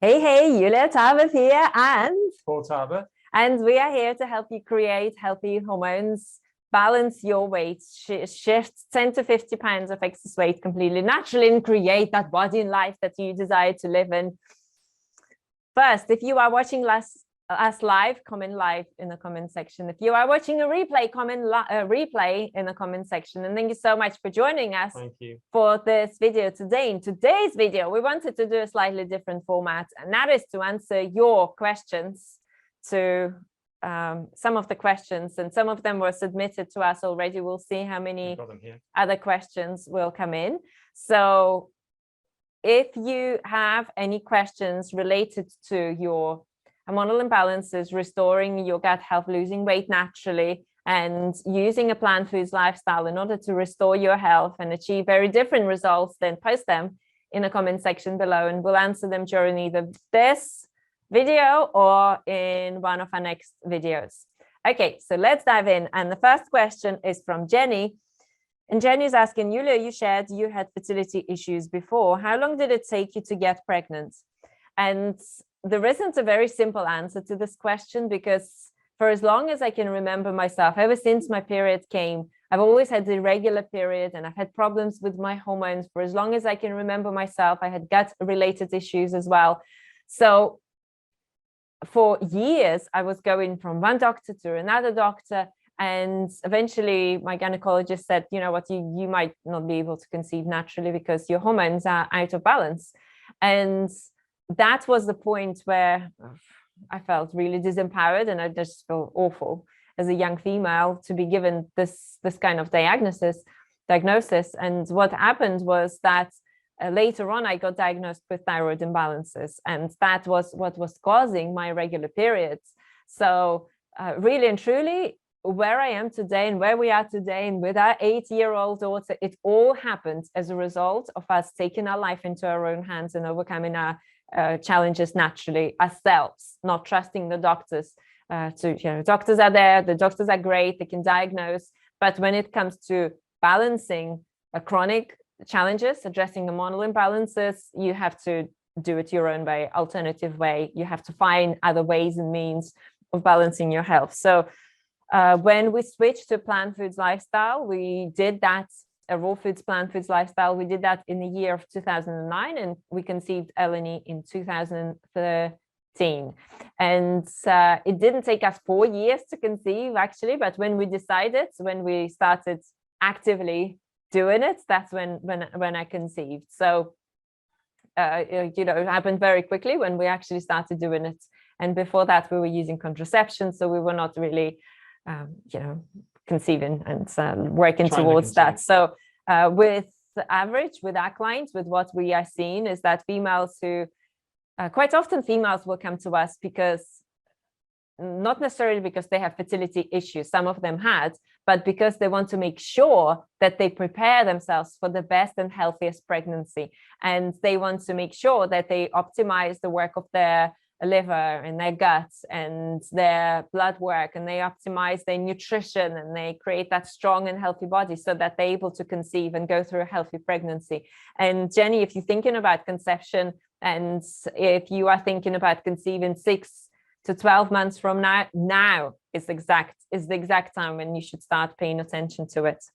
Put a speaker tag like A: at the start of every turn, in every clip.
A: Hey, Yulia, Tarbath here,
B: Paul Tarbath.
A: and we are here to help you create healthy hormones, balance your weight, shift 10 to 50 pounds of excess weight completely naturally, and create that body and life that you desire to live in. First, if you are watching us live, comment live in the comment section. If you are watching a replay, comment replay in the comment section. And thank you so much for joining us for this video today. In today's video, we wanted to do a slightly different format, and that is to answer your questions to some of the questions, and some of them were submitted to us already. We'll see how many other questions will come in. So if you have any questions related to your hormonal imbalances, restoring your gut health, losing weight naturally, and using a plant foods lifestyle in order to restore your health and achieve very different results, then post them in the comment section below, and we'll answer them during either this video or in one of our next videos. Okay, so let's dive in. And the first question is from Jenny. And Jenny is asking, Yulia, you shared you had fertility issues before. How long did it take you to get pregnant? And there isn't a very simple answer to this question, because for as long as I can remember myself, ever since my period came, I've always had the irregular period, and I've had problems with my hormones for as long as I can remember myself. I had gut-related issues as well. So for years, I was going from one doctor to another doctor, and eventually my gynecologist said, you know what, you might not be able to conceive naturally because your hormones are out of balance. And that was the point where I felt really disempowered, and I just felt awful as a young female to be given this kind of diagnosis. And what happened was that later on, I got diagnosed with thyroid imbalances, and that was what was causing my irregular periods. So really and truly, where I am today and where we are today, and with our 8-year-old daughter, it all happened as a result of us taking our life into our own hands and overcoming our challenges naturally ourselves, not trusting the doctors. Doctors are there, the doctors are great, they can diagnose, but when it comes to balancing chronic challenges, addressing hormonal imbalances, you have to do it your own way, alternative way. You have to find other ways and means of balancing your health. So when we switched to plant foods lifestyle, we did that, a raw foods, plant foods lifestyle. We did that in the year of 2009, and we conceived Eleni in 2013. And it didn't take us 4 years to conceive, actually, but when we decided, when we started actively doing it, that's when I conceived. So it happened very quickly when we actually started doing it. And before that, we were using contraception, so we were not really conceiving and working towards that. So with our clients, with what we are seeing is that females who quite often females will come to us because not necessarily because they have fertility issues, some of them had, but because they want to make sure that they prepare themselves for the best and healthiest pregnancy. And they want to make sure that they optimize the work of their liver and their guts and their blood work, and they optimize their nutrition, and they create that strong and healthy body so that they're able to conceive and go through a healthy pregnancy. And Jenny, if you're thinking about conception, and if you are thinking about conceiving 6 to 12 months from now is the exact time when you should start paying attention to it.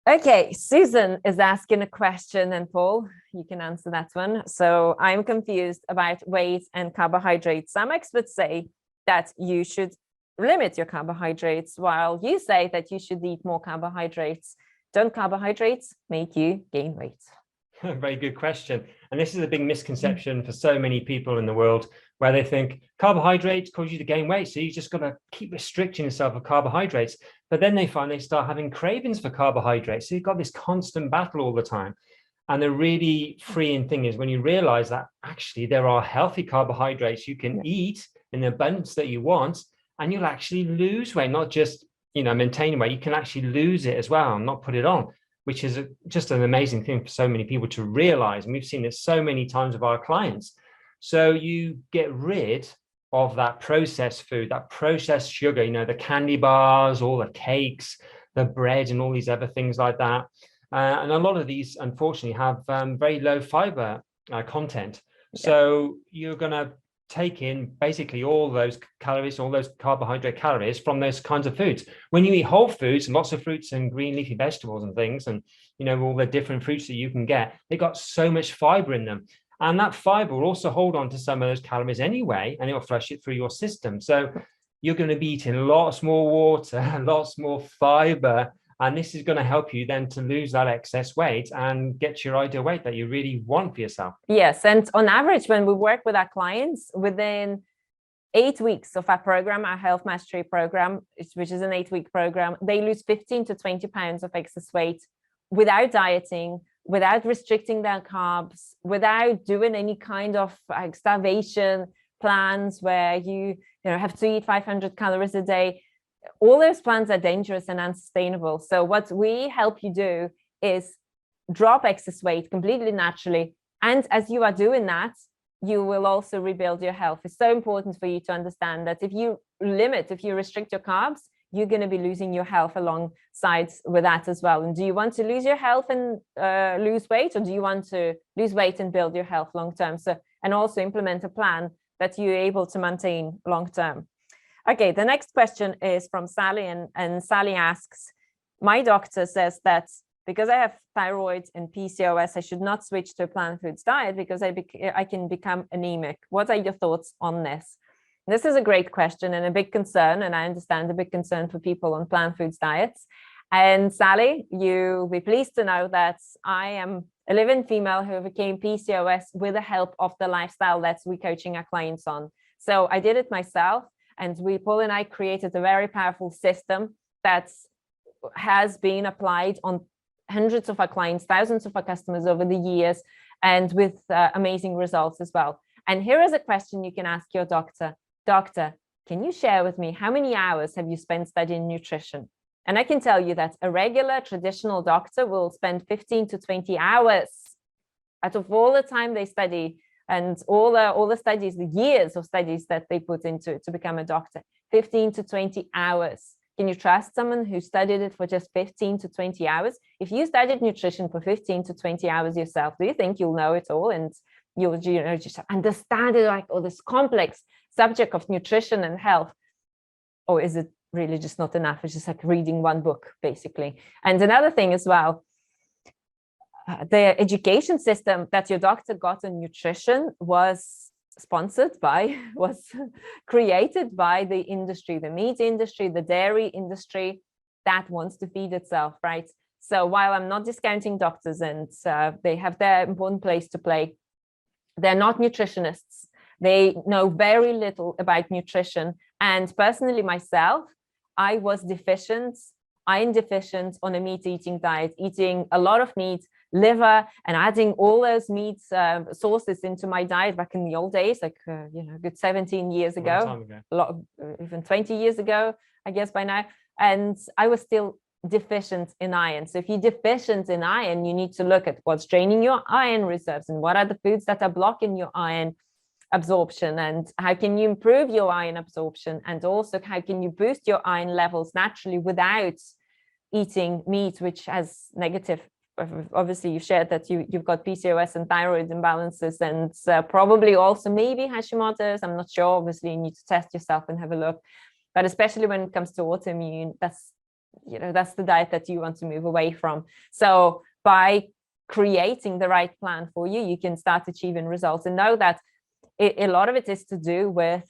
A: Okay, Susan is asking a question, and Paul, you can answer that one. So I'm confused about weight and carbohydrates. Some experts say that you should limit your carbohydrates, while you say that you should eat more carbohydrates. Don't carbohydrates make you gain weight?
B: Very good question. And this is a big misconception for so many people in the world, where they think carbohydrates cause you to gain weight, so you just got to keep restricting yourself of carbohydrates. But then they find they start having cravings for carbohydrates. So you've got this constant battle all the time. And the really freeing thing is when you realize that actually there are healthy carbohydrates you can eat in the abundance that you want, and you'll actually lose weight, not just maintain weight. You can actually lose it as well and not put it on, which is just an amazing thing for so many people to realize. And we've seen this so many times with our clients. So you get rid of that processed food, that processed sugar, the candy bars, all the cakes, the bread, and all these other things like that. And a lot of these, unfortunately, have very low fiber content. So you're going to take in basically all those calories, all those carbohydrate calories from those kinds of foods. When you eat whole foods and lots of fruits and green leafy vegetables and things, and all the different fruits that you can get, they got so much fiber in them. And that fiber will also hold on to some of those calories anyway, and it'll flush it through your system. So you're going to be eating lots more water, lots more fiber, and this is going to help you then to lose that excess weight and get your ideal weight that you really want for yourself.
A: Yes. And on average, when we work with our clients, within 8 weeks of our program, our health mastery program, which is an 8-week program, they lose 15 to 20 pounds of excess weight without dieting, without restricting their carbs, without doing any kind of starvation plans where you have to eat 500 calories a day. All those plans are dangerous and unsustainable. So what we help you do is drop excess weight completely naturally. And as you are doing that, you will also rebuild your health. It's so important for you to understand that if you restrict your carbs, you're going to be losing your health alongside with that as well. And do you want to lose your health and lose weight, or do you want to lose weight and build your health long term? So, and also implement a plan that you're able to maintain long term. Okay, the next question is from Sally, and Sally asks, my doctor says that because I have thyroid and PCOS, I should not switch to a plant foods diet because I can become anemic. What are your thoughts on this? This is a great question and a big concern, and I understand a big concern for people on plant foods diets. And Sally, you'll be pleased to know that I am a living female who became PCOS with the help of the lifestyle that we're coaching our clients on. So I did it myself. And Paul and I created a very powerful system that has been applied on hundreds of our clients, thousands of our customers over the years, and with amazing results as well. And here is a question you can ask your doctor. Doctor, can you share with me how many hours have you spent studying nutrition? And I can tell you that a regular traditional doctor will spend 15 to 20 hours out of all the time they study and all the studies, the years of studies that they put into to become a doctor, 15 to 20 hours. Can you trust someone who studied it for just 15 to 20 hours? If you studied nutrition for 15 to 20 hours yourself, do you think you'll know it all and you'll just understand it, like all this complex subject of nutrition and health? Or is it really just not enough? It's just like reading one book, basically. And another thing as well, the education system that your doctor got in nutrition was created by the industry, the meat industry, the dairy industry that wants to feed itself, right? So while I'm not discounting doctors, and they have their important place to play, they're not nutritionists. They know very little about nutrition. And personally myself, I'm deficient on a meat eating diet, eating a lot of meat, liver, and adding all those meat sources into my diet back in the old days, like a good 17 years ago, a lot of, even 20 years ago, I guess by now. And I was still deficient in iron. So if you're deficient in iron, you need to look at what's draining your iron reserves and what are the foods that are blocking your iron absorption, and how can you improve your iron absorption, and also how can you boost your iron levels naturally without eating meat, which has negative. Obviously, you shared that you've got PCOS and thyroid imbalances, and probably also maybe Hashimoto's. I'm not sure. Obviously, you need to test yourself and have a look. But especially when it comes to autoimmune, that's the diet that you want to move away from. So by creating the right plan for you, you can start achieving results, and know that a lot of it is to do with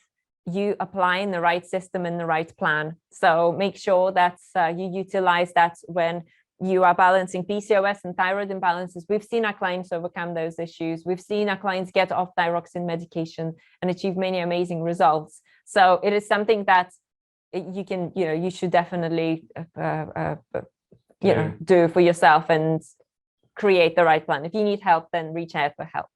A: you applying the right system and the right plan. So make sure that you utilize that when you are balancing PCOS and thyroid imbalances. We've seen our clients overcome those issues. We've seen our clients get off thyroxine medication and achieve many amazing results. So it is something that you can, you should definitely, do for yourself and create the right plan. If you need help, then reach out for help.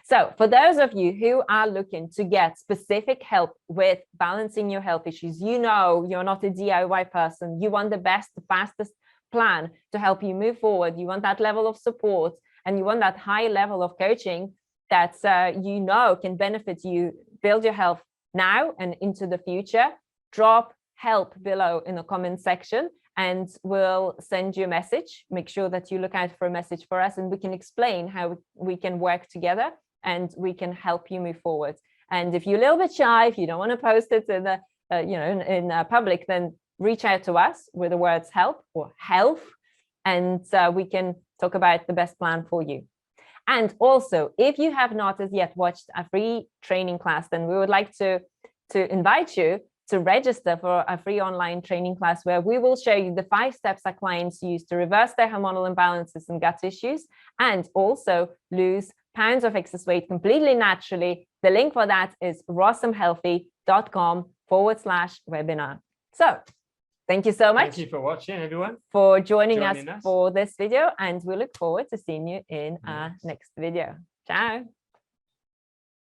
A: So for those of you who are looking to get specific help with balancing your health issues, you're not a DIY person. You want the best, the fastest plan to help you move forward. You want that level of support, and you want that high level of coaching that can benefit you, build your health now and into the future. Drop help below in the comment section, and we'll send you a message. Make sure that you look out for a message for us, and we can explain how we can work together and we can help you move forward. And if you're a little bit shy, if you don't want to post it in the in public, then reach out to us with the words help or health, and we can talk about the best plan for you. And also, if you have not as yet watched a free training class, then we would like to invite you to register for a free online training class where we will show you the 5 steps our clients use to reverse their hormonal imbalances and gut issues, and also lose pounds of excess weight completely naturally. The link for that is rossomhealthy.com/webinar. So thank you so much.
B: Thank you for watching, everyone.
A: For joining us for this video, and we look forward to seeing you in our next video. Ciao.